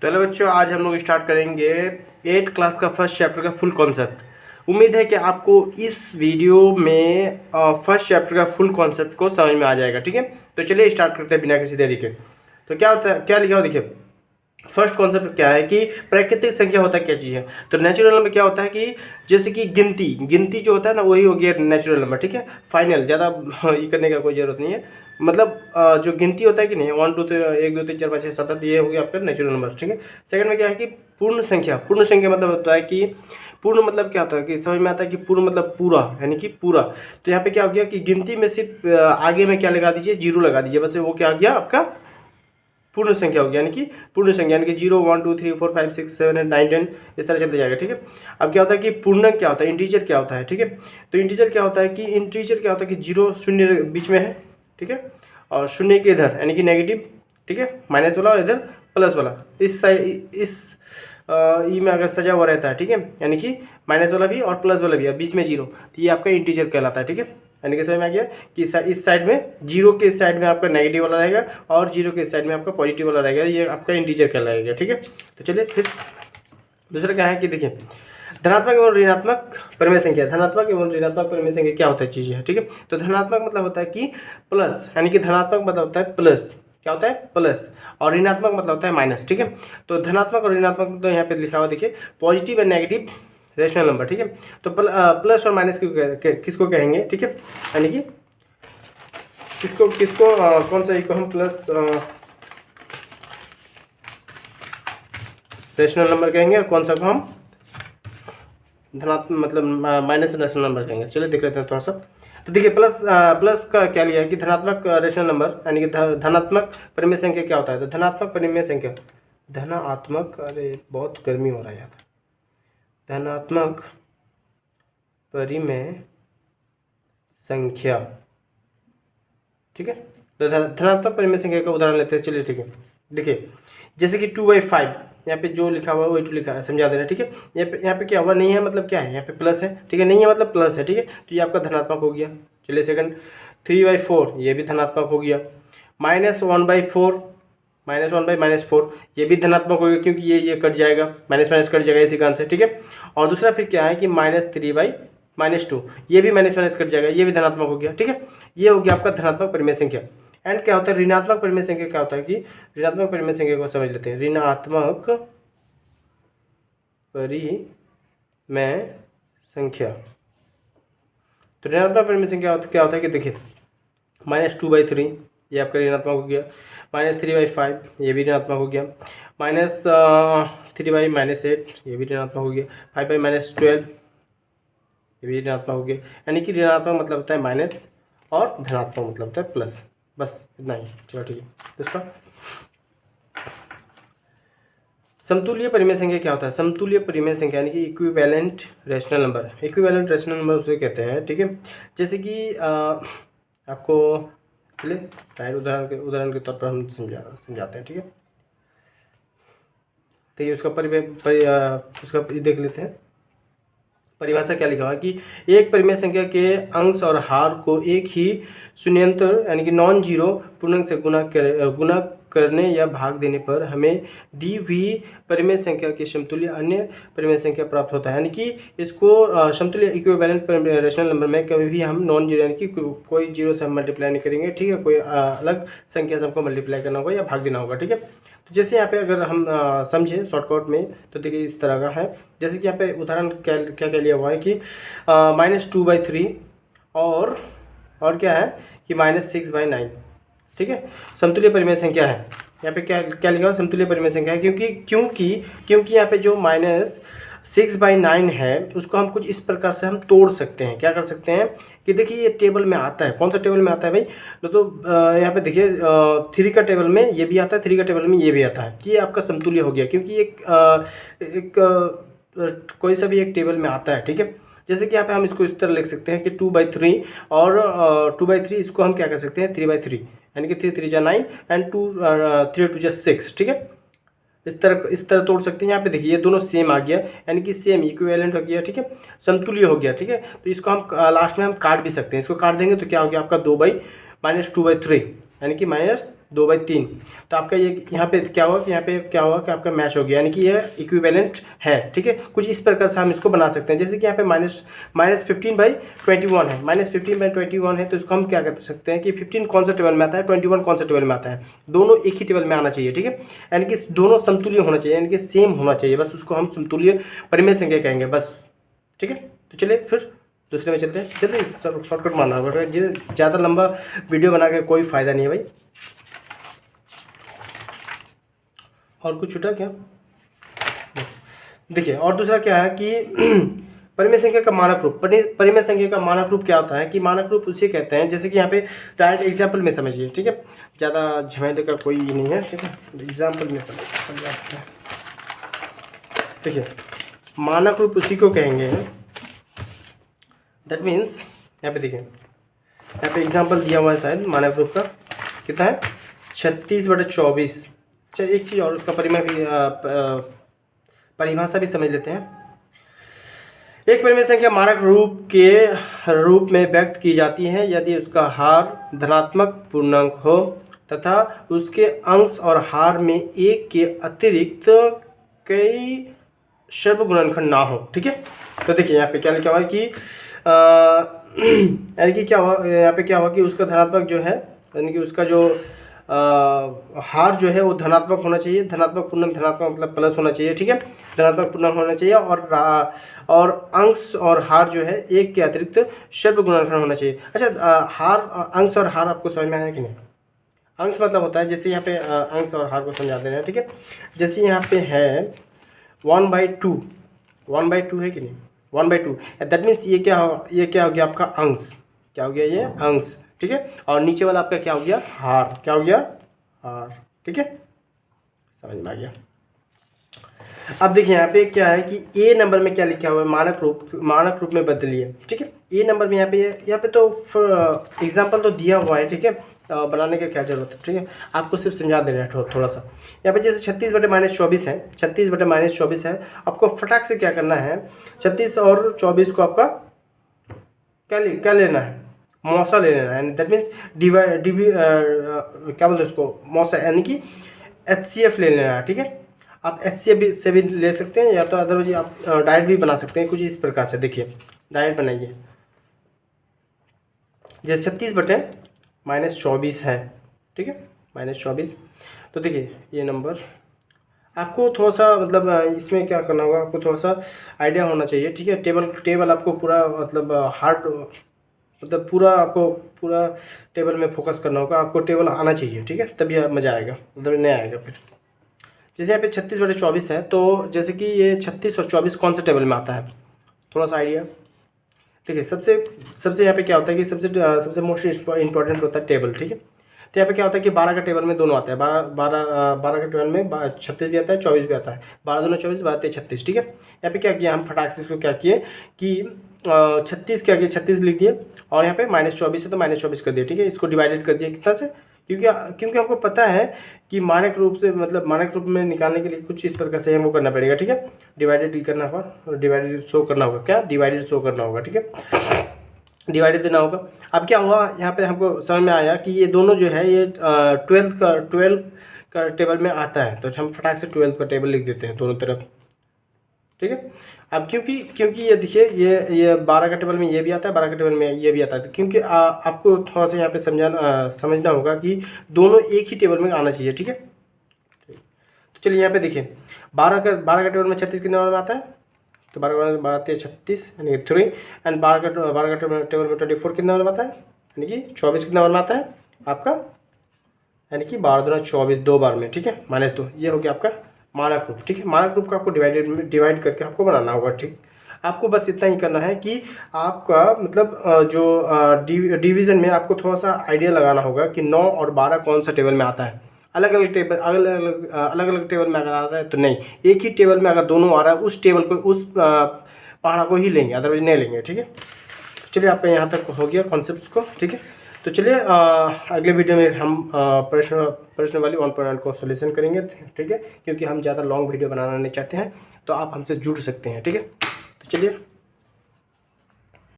तो हेलो बच्चों, आज हम लोग स्टार्ट करेंगे 8th क्लास का फर्स्ट चैप्टर का फुल कॉन्सेप्ट। उम्मीद है कि आपको इस वीडियो में फर्स्ट चैप्टर का फुल कॉन्सेप्ट को समझ में आ जाएगा। ठीक है, तो चलिए स्टार्ट करते हैं बिना किसी देरी के। तो क्या होता है, क्या लिखा हो देखिए। फर्स्ट कॉन्सेप्ट क्या है कि प्राकृतिक संख्या होता है क्या चीज़ है। तो नेचुरल नंबर क्या होता है कि जैसे कि गिनती जो होता है ना, वही हो गया नेचुरल नंबर। ठीक है, फाइनल, ज़्यादा ये करने का कोई ज़रूरत नहीं है। मतलब जो गिनती होता है कि नहीं, 1 2 3 1 2 3 4 5 6 7 8, ये हो गया आपका नेचुरल नंबर। ठीक है, सेकंड में क्या है कि पूर्ण संख्या मतलब होता है कि पूर्ण मतलब क्या होता है कि समझ में आता है कि पूर्ण मतलब पूरा, यानी कि पूरा। तो यहाँ पे क्या हो गया कि गिनती में सिर्फ आगे में क्या लगा दीजिए, 0 लगा दीजिए, बस वो क्या आ गया आपका पूर्ण संख्या होगी। यानी कि पूर्ण संख्या यानी कि 0 1 2 3 4 5 6 7 8 9 10 इस तरह चलते जाएगा। ठीक है, अब क्या होता है कि पूर्णांक क्या होता है, इंटीजर क्या होता है। ठीक है, तो इंटीजर क्या होता है कि इंटीजर क्या होता है कि 0 शून्य बीच में है। ठीक है, और शून्य के इधर यानी कि नेगेटिव। ठीक है, माइनस वाला और इधर प्लस वाला, इस साइड इस ई में अगर सजा हुआ रहता है। ठीक है, यानी कि माइनस वाला भी और प्लस वाला भी है, बीच में 0, तो ये आपका इंटीजर कहलाता है। ठीक है, यानी कि समझ में आ गया कि इस साइड में 0 के इस साइड में आपका नेगेटिव वाला रहेगा और 0 के इस साइड में आपका पॉजिटिव वाला रहेगा, ये आपका इंटीजर कहलाएगा। ठीक है, तो चलिए फिर दूसरा क्या है कि देखिए, धनात्मक एवं ऋणात्मक परिमेय संख्या। धनात्मक एवं ऋणात्मक परिमेय संख्या क्या होता है चीज़ है। ठीक है, तो धनात्मक मतलब होता है कि प्लस, यानी कि धनात्मक मतलब होता है प्लस, क्या होता है प्लस, और ऋणात्मक मतलब होता है माइनस। ठीक है, तो धनात्मक और ऋणात्मक तो यहाँ पे लिखा हुआ देखिए, positive and negative rational number. ठीक है, तो प्लस और माइनस किसको कहेंगे। ठीक है, यानी कि किसको कौन सा को हम प्लस रेशनल नंबर कहेंगे और कौन सा को हम धनात्मक मतलब माइनस रेशनल नंबर कहेंगे। चलिए देख लेते हैं थोड़ा सा। तो देखिए प्लस का क्या लिया है कि धनात्मक रेशनल नंबर, यानी कि धनात्मक परिमेय संख्या क्या होता है। तो धनात्मक परिमेय संख्या, धनात्मक, अरे बहुत गर्मी हो रहा है यार, धनात्मक परिमेय संख्या। ठीक है, तो धनात्मक परिमेय संख्या का उदाहरण लेते हैं। चलिए ठीक है, देखिए जैसे कि 2/5, यहाँ पे जो लिखा हुआ है वही 2 लिखा है, समझा देना। ठीक है, यहाँ पे क्या हुआ, नहीं है मतलब क्या है, यहाँ पे प्लस है। ठीक है, नहीं है मतलब प्लस है। ठीक है, तो ये आपका धनात्मक हो गया। चलिए सेकंड, 3/4, ये भी धनात्मक हो गया। -1/4, -1/-4, ये भी धनात्मक हो गया, क्योंकि ये कट जाएगा, माइनस माइनस कट जाएगा इसी कारण से। ठीक है, और दूसरा फिर क्या है कि -3/-2, ये भी माइनस माइनस कट जाएगा, ये भी धनात्मक हो गया। ठीक है, ये हो गया आपका धनात्मक परिमेय संख्या। एंड क्या होता है ऋणात्मक परिमेय संख्या, क्या होता है कि ऋणात्मक परिमेय संख्या को समझ लेते हैं। ऋणात्मक परिमेय संख्या, तो ऋणात्मक परिमेय संख्या क्या होता है कि देखिए, -2/3, ये आपका ऋणात्मक हो गया। -3/5, ये भी ऋणात्मक हो गया। -3/-8, ये भी ऋणात्मक हो गया। 5/-12, ये भी ऋणात्मक हो गया। यानी कि ऋणात्मक मतलब होता है माइनस और धनात्मक मतलब होता है प्लस, बस इतना ही। चलो ठीक है, दूसरा समतुल्य परिमेय संख्या क्या होता है। समतुल्य परिमेय संख्या यानी कि equivalent rational number. Equivalent rational number उसे कहते हैं। ठीक है, जैसे कि आपको चलिए डायरेक्ट उदाहरण के तौर पर हम समझाते हैं। ठीक है, तो ये उसका उसका देख लेते हैं। परिभाषा क्या लिखा हुआ है कि एक परिमेय संख्या के अंश और हार को एक ही शून्यंतर यानी कि नॉन जीरो पूर्णांक से गुना करने या भाग देने पर हमें दी हुई परिमेय संख्या के समतुल्य अन्य परिमेय संख्या प्राप्त होता है। यानी कि इसको समतुल्य इक्विवेलेंट रेशनल नंबर में कभी भी हम नॉन जीरो यानी कि कोई जीरो से हम मल्टीप्लाई नहीं करेंगे। ठीक है, कोई अलग संख्या से हमको मल्टीप्लाई करना होगा या भाग देना होगा। ठीक है, तो जैसे यहाँ पे अगर हम समझे शॉर्टकट में, तो देखिए इस तरह का है। जैसे कि यहाँ पे उदाहरण क्या लिया हुआ है कि -2/3 और क्या है कि -6/9। ठीक है, समतुल्य परिमेय संख्या है। यहाँ पे क्या लिखा हुआ, समतुल्य परिमेय संख्या है, क्योंकि यहाँ पे जो -6/9 है उसको हम कुछ इस प्रकार से हम तोड़ सकते हैं। क्या कर सकते हैं कि देखिए ये टेबल में आता है, कौन सा टेबल में आता है भाई, तो यहाँ पे देखिए 3 का टेबल में ये भी आता है, 3 का टेबल में ये भी आता है। ये आपका समतुल्य हो गया, क्योंकि कोई सा भी एक टेबल में आता है। ठीक है, जैसे कि यहाँ पे हम इसको इस तरह लिख सकते हैं कि 2/3 और 2/3 इसको हम क्या कर सकते हैं 3/3, यानी कि 3 3 जा 9 एंड 3 2 जा 6। ठीक है, इस तरह तोड़ सकते हैं। यहाँ पे देखिए ये दोनों सेम आ गया, यानी कि सेम इक्विवेलेंट हो गया। ठीक है, समतुल्य हो गया। ठीक है, तो इसको हम लास्ट में हम काट भी सकते हैं। इसको काट देंगे तो क्या हो गया आपका 2/-2/3, यानी कि 2/3। तो आपका ये यहाँ पे क्या हुआ कि यहाँ पे क्या हुआ कि आपका मैच हो गया, यानी कि ये इक्विवेलेंट है, ठीक है। कुछ इस प्रकार से हम इसको बना सकते हैं, जैसे कि यहाँ पे -15/21 है, -15/21 है, तो इसको हम क्या कर सकते हैं कि 15 कौन सा टेबल में आता है, 21 कौन सा टेबल में आता है, दोनों एक ही टेबल में आना चाहिए, ठीक है। यानी कि दोनों समतुल्य होना चाहिए, यानी कि सेम होना चाहिए, बस उसको हम समतुल्य परिमेय संख्या कहेंगे बस, ठीक है। तो चलिए फिर दूसरे में चलते हैं, चलिए शॉर्टकट मारना होगा, ज़्यादा लंबा वीडियो बना के कोई फ़ायदा नहीं है भाई। और कुछ छूटा क्या, देखिए। और दूसरा क्या है कि परिमेय संख्या का मानक रूप, परिमेय संख्या का मानक रूप क्या होता है कि मानक रूप उसे कहते हैं, जैसे कि यहाँ पे डायरेक्ट एग्जाम्पल में समझिए, ठीक है, ज़्यादा झमेले का कोई नहीं है, ठीक है, एग्जाम्पल में समझाते हैं। देखिए मानक रूप उसी को कहेंगे, दैट मीन्स यहाँ पे देखिए, यहाँ पे एग्जाम्पल दिया हुआ है शायद मानक रूप का, कितना है 36/24। अच्छा एक चीज़ और, उसका परिमेय भी परिभाषा भी समझ लेते हैं। एक परिमेय संख्या मानक रूप के रूप में व्यक्त की जाती है यदि उसका हार धनात्मक पूर्णांक हो तथा उसके अंश और हार में एक के अतिरिक्त कई सर्व गुणनखंड ना हो, ठीक है। तो देखिए यहाँ पे क्या लिखा हुआ है कि यानी कि क्या हुआ, यहाँ पे क्या हुआ कि उसका धनात्मक जो है, यानी कि उसका जो हार जो है वो धनात्मक होना चाहिए, धनात्मक पूर्णांक, धनात्मक मतलब प्लस होना चाहिए, ठीक है, धनात्मक पूर्णांक होना चाहिए, और अंश और हार जो है एक के अतिरिक्त सर्व गुणनखंड होना चाहिए। अच्छा हार, अंश और हार आपको समझ में आया कि नहीं? अंश मतलब होता है, जैसे यहाँ पे अंश और हार को समझा दे रहे हैं, ठीक है। जैसे यहाँ पे है 1/2, 1/2 है कि नहीं, 1/2, दैट मीन्स ये क्या हो गया आपका अंश, क्या हो गया ये अंश, ठीक है। और नीचे वाला आपका क्या हो गया हार, क्या हो गया हार, ठीक है, समझ में आ गया। अब देखिए यहाँ पे क्या है कि ए नंबर में क्या लिखा हुआ है, मानक रूप में बदलिए, ठीक है। ए नंबर में यहाँ पे तो एग्जाम्पल तो दिया हुआ है, ठीक है, बनाने की क्या जरूरत है, ठीक है, आपको सिर्फ समझा दे रहे हैं थोड़ा सा। यहाँ पे जैसे 36/-24 है, 36/-24 है, आपको फटाक से क्या करना है, 36 और 24 को आपका क्या लेना है, मौसा ले लेना है, दैट मीन्स क्या बोलते हैं उसको, मौसा, यानी कि HCF ले लेना है, ठीक है। आप HCF से भी ले सकते हैं, या तो अदरवाइज आप डायरेक्ट भी बना सकते हैं कुछ इस प्रकार से। देखिए डायरेक्ट बनाइए, जैसे 36/-24 है, ठीक है, -24। तो देखिए ये नंबर आपको थोड़ा सा मतलब इसमें क्या करना होगा, आपको थोड़ा सा आइडिया होना चाहिए, ठीक है। टेबल आपको पूरा मतलब हार्ड, मतलब पूरा टेबल में फोकस करना होगा, आपको टेबल आना चाहिए, ठीक है, तभी मज़ा आएगा, मतलब नहीं आएगा फिर। जैसे यहाँ पे 36/24 है, तो जैसे कि ये 36 और 24 कौन से टेबल में आता है, थोड़ा सा आइडिया। देखिए सबसे यहाँ पे क्या होता है कि सबसे मोस्ट इंपॉर्टेंट होता है टेबल, ठीक है। तो यहाँ पे क्या होता है कि 12 का टेबल में दोनों आता है, 12 का टेबल में 36 भी आता है, 24 भी आता है, 12 दूना 24, 12 तेरह 36, ठीक है। यहाँ पे क्या किया हम फटाक से इसको क्या किए कि 36 क्या किया, 36 लिख दिए, और यहाँ पे -24 है तो -24 कर दिए, ठीक है। इसको डिवाइडेड कर दिया कितना से, क्योंकि हमको पता है कि मानक रूप से, मतलब मानक रूप में निकालने के लिए कुछ इस प्रकार से हमको करना पड़ेगा, ठीक है। डिवाइडेड करना होगा, डिवाइडेड शो करना होगा, क्या डिवाइडेड शो करना होगा, ठीक है, डिवाइडेड देना होगा। अब क्या हुआ यहाँ पे हमको समझ में आया कि ये दोनों जो है ये 12 का टेबल में आता है, तो हम फटाक से 12 का टेबल लिख देते हैं दोनों तरफ, ठीक है। अब क्योंकि ये देखिए ये 12 का टेबल में ये भी आता है, 12 का टेबल में ये भी आता है, तो क्योंकि आपको थोड़ा सा यहाँ पे समझना होगा कि दोनों एक ही टेबल में आना चाहिए, ठीक है। तो चलिए यहाँ पे देखिए 12 का टेबल में 36 कितने नंबर में आता है, तो 12 तेरह 36 यानी कि 3, एंड 12 का टेबल में 24 कितने नंबर में आता है, यानी कि 24 कितने नंबर में आता है आपका, यानी कि 12 दूना 24 दो बार में, ठीक है, -2। ये हो गया आपका मानक रूप, ठीक है। मानक रूप का आपको डिवाइड करके आपको बनाना होगा, ठीक। आपको बस इतना ही करना है कि आपका मतलब जो डिवीज़न में आपको थोड़ा सा आइडिया लगाना होगा कि 9 और 12 कौन सा टेबल में आता है। अलग अलग टेबल में अगर आ रहा है तो नहीं, एक ही टेबल में अगर दोनों आ रहा है उस टेबल को, उस पहाड़ा को ही लेंगे, अदरवाइज नहीं लेंगे, ठीक है। चलिए आपका यहाँ तक हो गया कॉन्सेप्ट को, ठीक है। तो चलिए अगले वीडियो में हम प्रश्न वाली 1.1 को सोल्यूशन करेंगे, ठीक है, क्योंकि हम ज़्यादा लॉन्ग वीडियो बनाना नहीं चाहते हैं, तो आप हमसे जुड़ सकते हैं, ठीक है। तो चलिए।